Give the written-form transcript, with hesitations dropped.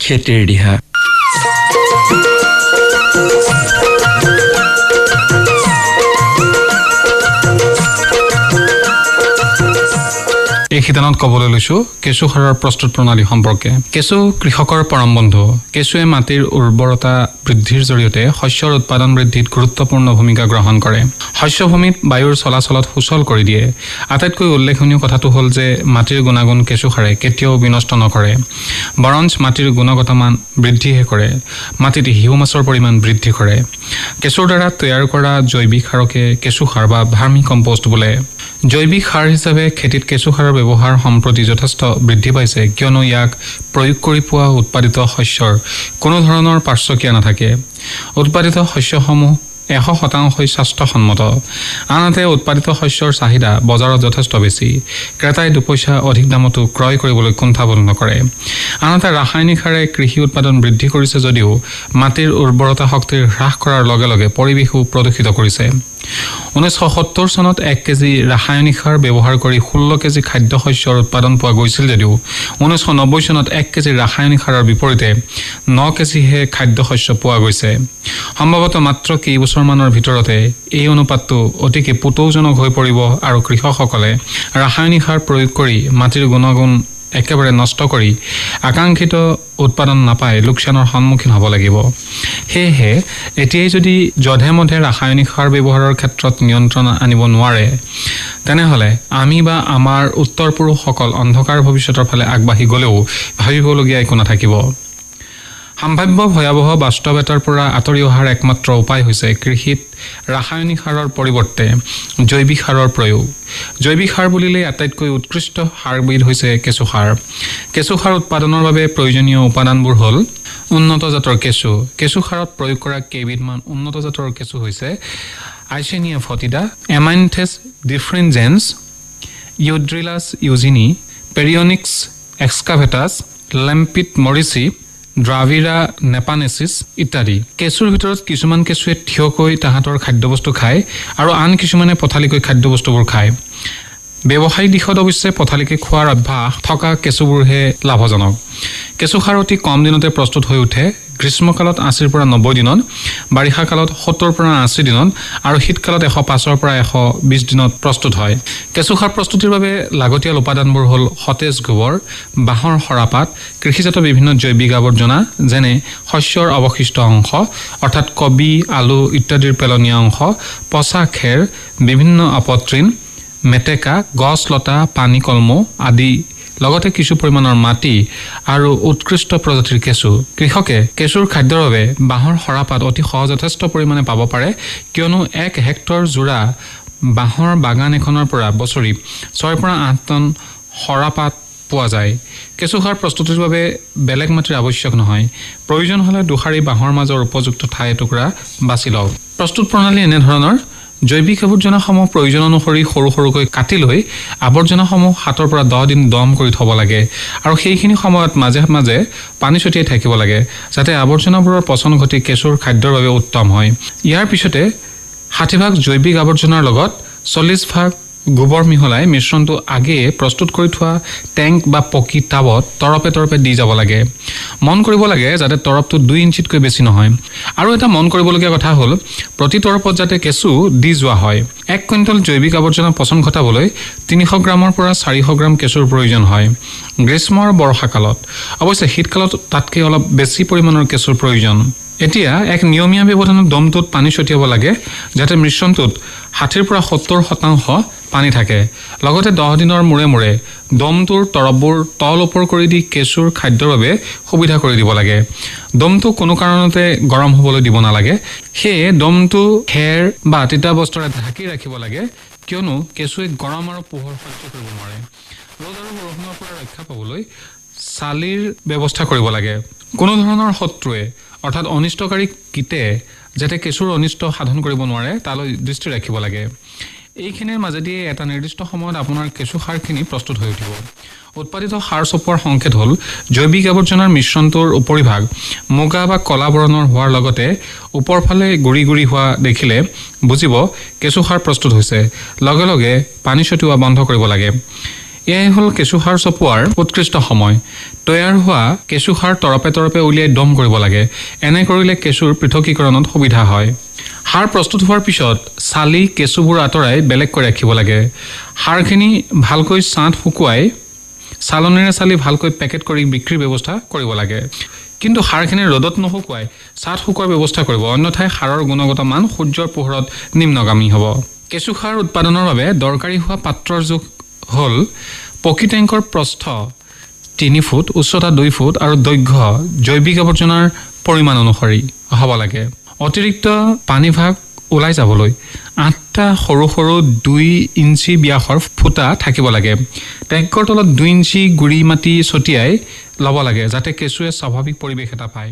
খেতিৰ দিহা। এই শিতানত ক'বলৈ লৈছোঁ কেঁচু সাৰৰ প্ৰস্তুত প্ৰণালী সম্পৰ্কে। কেঁচু কৃষকৰ পৰম বন্ধু। কেঁচুৱে মাটিৰ উৰ্বৰতা বৃদ্ধিৰ জৰিয়তে শস্যৰ উৎপাদন বৃদ্ধিত গুৰুত্বপূৰ্ণ ভূমিকা গ্ৰহণ কৰে। শস্যভূমিত বায়ুৰ চলাচলত সুচল কৰি দিয়ে। আটাইতকৈ উল্লেখনীয় কথাটো হ'ল যে মাটিৰ গুণাগুণ কেঁচু সাৰে কেতিয়াও বিনষ্ট নকৰে, বৰঞ্চ মাটিৰ গুণগত মান বৃদ্ধিহে কৰে। মাটিত হিউমাছৰ পৰিমাণ বৃদ্ধি কৰে। কেঁচুৰ দ্বাৰা তৈয়াৰ কৰা জৈৱিক সাৰকে কেঁচু সাৰ বা ভাৰ্মি কম্পোষ্ট বোলে। জৈৱিক সাৰ হিচাপে খেতিত কেঁচু সাৰৰ ব্যৱহাৰ সম্প্ৰতি যথেষ্ট বৃদ্ধি পাইছে, কিয়নো ইয়াক প্ৰয়োগ কৰি পোৱা উৎপাদিত শস্যৰ কোনো ধৰণৰ পাৰ্শ্বক্ৰিয়া নাথাকে। উৎপাদিত শস্যসমূহ 100% স্বাস্থ্যসন্মত। আনহাতে উৎপাদিত শস্যৰ চাহিদা বজাৰত যথেষ্ট বেছি। ক্ৰেতাই 2 পইচা অধিক দামতো ক্ৰয় কৰিবলৈ কুণ্ঠাবোধ নকৰে। আনহাতে ৰাসায়নিক সাৰে কৃষি উৎপাদন বৃদ্ধি কৰিছে যদিও মাটিৰ উৰ্বৰতা শক্তি হ্ৰাস কৰাৰ লগে লগে পৰিৱেশো প্ৰদূষিত কৰিছে। 1970 চনত 1 কেজি ৰাসায়নিক সাৰ ব্যৱহাৰ কৰি 16 কেজি খাদ্য শস্যৰ উৎপাদন পোৱা গৈছিল যদিও 1990 চনত 1 কেজি ৰাসায়নিক সাৰৰ বিপৰীতে 9 কেজিহে খাদ্য শস্য পোৱা গৈছে। সম্ভৱতঃ মাত্ৰ কেইবছৰমানৰ ভিতৰতে এই অনুপাতটো অতিকে পুতৌজনক হৈ পৰিব আৰু কৃষকসকলে ৰাসায়নিক সাৰ প্ৰয়োগ কৰি মাটিৰ গুণাগুণ একেবাৰে নষ্ট কৰি আকাংক্ষিত উৎপাদন নাপাই লোকচানৰ সন্মুখীন হ'ব লাগিব। সেয়েহে এতিয়াই যদি যধে মধে ৰাসায়নিক সাৰ ব্যৱহাৰৰ ক্ষেত্ৰত নিয়ন্ত্ৰণ আনিব নোৱাৰে, তেনেহ'লে আমি বা আমাৰ উত্তৰ পুৰুষসকল অন্ধকাৰ ভৱিষ্যতৰ ফালে আগবাঢ়ি গ'লেও ভাবিবলগীয়া একো নাথাকিব। সম্ভাৱ্য ভয়াৱহ বাস্তৱতাৰ পৰা আঁতৰি অহাৰ একমাত্ৰ উপায় হৈছে কৃষিত ৰাসায়নিক সাৰৰ পৰিৱৰ্তে জৈৱিক সাৰৰ প্ৰয়োগ। জৈৱিক সাৰ বুলিলে আটাইতকৈ উৎকৃষ্ট সাৰবিধ হৈছে কেঁচু সাৰ। কেঁচু সাৰ উৎপাদনৰ বাবে প্ৰয়োজনীয় উপাদানবোৰ হ'ল উন্নত জাতৰ কেঁচু। কেঁচু সাৰত প্ৰয়োগ কৰা কেইবিধমান উন্নত জাতৰ কেঁচু হৈছে আইচেনিয়া ফটিডা, এমাইনথেছ ডিফ্ৰেঞ্জেন্স, ইউড্ৰিলাছ ইউজিনি, পেৰিয়নিক্স এক্সকাভেটাছ, লেম্পিট মৰিচি, ড্ৰাভিৰা নেপানেচিছ ইত্যাদি। কেঁচুৰ ভিতৰত কিছুমান কেঁচুৱে থিয়কৈ তাহাঁতৰ খাদ্যবস্তু খায় আৰু আন কিছুমানে পথালিকৈ খাদ্যবস্তুবোৰ খায়। ব্যৱসায়িক দিশত অৱশ্যে পথালিকৈ খোৱাৰ অভ্যাস থকা কেঁচুবোৰহে লাভজনক। কেঁচু সাৰ অতি কম দিনতে প্ৰস্তুত হৈ উঠে। গ্ৰীষ্মকালত 80 পৰা 90 দিনত, বাৰিষা কালত 70 পৰা 80 দিনত আৰু শীতকালত 105 পৰা 120 দিনত প্ৰস্তুত হয়। কেঁচু সাৰ প্ৰস্তুতিৰ বাবে লাগতিয়াল উপাদানবোৰ হ'ল সতেজ গোবৰ, বাঁহৰ সৰাপাত, কৃষিজাত বিভিন্ন জৈৱিক আৱৰ্জনা যেনে শস্যৰ অৱশিষ্ট অংশ অৰ্থাৎ কবি, আলু ইত্যাদিৰ পেলনীয়া অংশ, পচা খেৰ, বিভিন্ন অপতৃণ, মেটেকা, গছ লতা, পানী কলম আদি, লগতে কিছু পৰিমাণৰ মাটি আৰু উৎকৃষ্ট প্ৰজাতিৰ কেঁচু। কৃষকে কেঁচুৰ খাদ্যৰ বাবে বাঁহৰ সৰাপাত অতি যথেষ্ট পৰিমাণে পাব পাৰে, কিয়নো 1 হেক্টৰ জোৰা বাঁহৰ বাগান এখনৰ পৰা বছৰি 6 পৰা 8 টন সৰাপাত পোৱা যায়। কেঁচু সাৰ প্ৰস্তুতিৰ বাবে বেলেগ মাটিৰ আৱশ্যক নহয়। প্ৰয়োজন হ'লে দুশাৰী বাঁহৰ মাজৰ উপযুক্ত ঠাই এটুকুৰা বাছি লওক। প্ৰস্তুত প্ৰণালী এনেধৰণৰ: জৈৱিক আৱৰ্জনাসমূহ প্ৰয়োজন অনুসৰি সৰু সৰুকৈ কাটি লৈ আৱৰ্জনাসমূহ 7 পৰা 10 দিন দম কৰি থ'ব লাগে আৰু সেইখিনি সময়ত মাজে মাজে পানী ছটিয়াই থাকিব লাগে, যাতে আৱৰ্জনাবোৰৰ পচন ঘটি কেঁচুৰ খাদ্যৰ বাবে উত্তম হয়। ইয়াৰ পিছতে 60% জৈৱিক আৱৰ্জনাৰ লগত 40% গোবৰ মিহলাই মিশ্ৰণটো আগেয়ে প্ৰস্তুত কৰি থোৱা টেংক বা পকী টাবত তৰপে তৰপে দি যাব লাগে। মন কৰিব লাগে যাতে তৰপটো 2 ইঞ্চিতকৈ বেছি নহয়। আৰু এটা মন কৰিবলগীয়া কথা হ'ল প্ৰতি তৰপত যাতে কেঁচু দি যোৱা হয়। 1 কুইণ্টল জৈৱিক আৱৰ্জনা পচন ঘটাবলৈ 300 গ্ৰামৰ পৰা 400 গ্ৰাম কেঁচুৰ প্ৰয়োজন হয় গ্ৰীষ্ম আৰু বৰ্ষাকালত। অৱশ্যে শীতকালত তাতকৈ অলপ বেছি পৰিমাণৰ কেঁচুৰ প্ৰয়োজন। এতিয়া এক নিয়মীয়া ব্যৱধানত দমটোত পানী ছটিয়াব লাগে, যাতে মিশ্ৰণটোত 60 পৰা 70% পানী থাকে। লগতে 10 দিনৰ মূৰে মূৰে দমটোৰ তৰপবোৰ তল ওপৰ কৰি দি কেঁচুৰ খাদ্যৰ বাবে সুবিধা কৰি দিব লাগে। দমটো কোনো কাৰণতে গৰম হ'বলৈ দিব নালাগে। সেয়ে দমটো খেৰ বা তিতা বস্ত্ৰৰে ঢাকি ৰাখিব লাগে, কিয়নো কেঁচুৱে গৰম আৰু পোহৰ সহ্য কৰিব নোৱাৰে। ৰ'দ আৰু বৰষুণৰ পৰা ৰক্ষা পাবলৈ চালিৰ ব্যৱস্থা কৰিব লাগে। কোনো ধৰণৰ শত্ৰুৱে অৰ্থাৎ অনিষ্টকাৰী কীটে যাতে কেঁচুৰ অনিষ্ট সাধন কৰিব নোৱাৰে তালৈ দৃষ্টি ৰাখিব লাগে। এইখিনিৰ মাজেদি এটা নিৰ্দিষ্ট সময়ত আপোনাৰ কেঁচু সাৰখিনি প্ৰস্তুত হৈ উঠিব। উৎপাদিত সাৰ চপোৱাৰ সংকেত হ'ল জৈৱিক আৱৰ্জনাৰ মিশ্ৰণটোৰ উপৰিভাগ মুগা বা কলা বৰণৰ হোৱাৰ লগতে ওপৰফালে গুৰি গুৰি হোৱা দেখিলে বুজিব কেঁচু সাৰ প্ৰস্তুত হৈছে। লগে লগে পানী ছটিওৱা বন্ধ কৰিব লাগে। এয়াই হ'ল কেঁচু সাৰ চপোৱাৰ উৎকৃষ্ট সময়। তৈয়াৰ হোৱা কেঁচু সাৰ তৰপে তৰপে উলিয়াই দম কৰিব লাগে। এনে কৰিলে কেঁচুৰ পৃথকীকৰণত সুবিধা হয়। সাৰ প্ৰস্তুত হোৱাৰ পিছত চালি কেঁচুবোৰ আঁতৰাই বেলেগকৈ ৰাখিব লাগে। সাৰখিনি ভালকৈ ছাঁত শুকুৱাই চালনীৰে চালি ভালকৈ পেকেট কৰি বিক্ৰীৰ ব্যৱস্থা কৰিব লাগে। কিন্তু সাৰখিনি ৰ'দত নুশুকুৱাই ছাঁত শুকুৱাৰ ব্যৱস্থা কৰিব, অন্যথাই সাৰৰ গুণগত মান সূৰ্যৰ পোহৰত নিম্নগামী হ'ব। কেঁচু সাৰ উৎপাদনৰ বাবে দৰকাৰী হোৱা পাত্ৰৰ জোখ হ'ল পকী টেংকৰ প্ৰস্থ 3 ফুট, উচ্চতা 2 ফুট আৰু দৈৰ্ঘ্য জৈৱিক আৱৰ্জনাৰ পৰিমাণ অনুসৰি হ'ব লাগে। অতিৰিক্ত পানীভাগ ওলাই যাবলৈ 8টা সৰু সৰু 2 ইঞ্চি ব্যাসৰ ফুটা থাকিব লাগে। টেংকৰ তলত 2 ইঞ্চি গুড়ি মাটি ছটিয়াই ল'ব লাগে যাতে কেঁচুৱে স্বাভাৱিক পৰিৱেশ এটা পায়।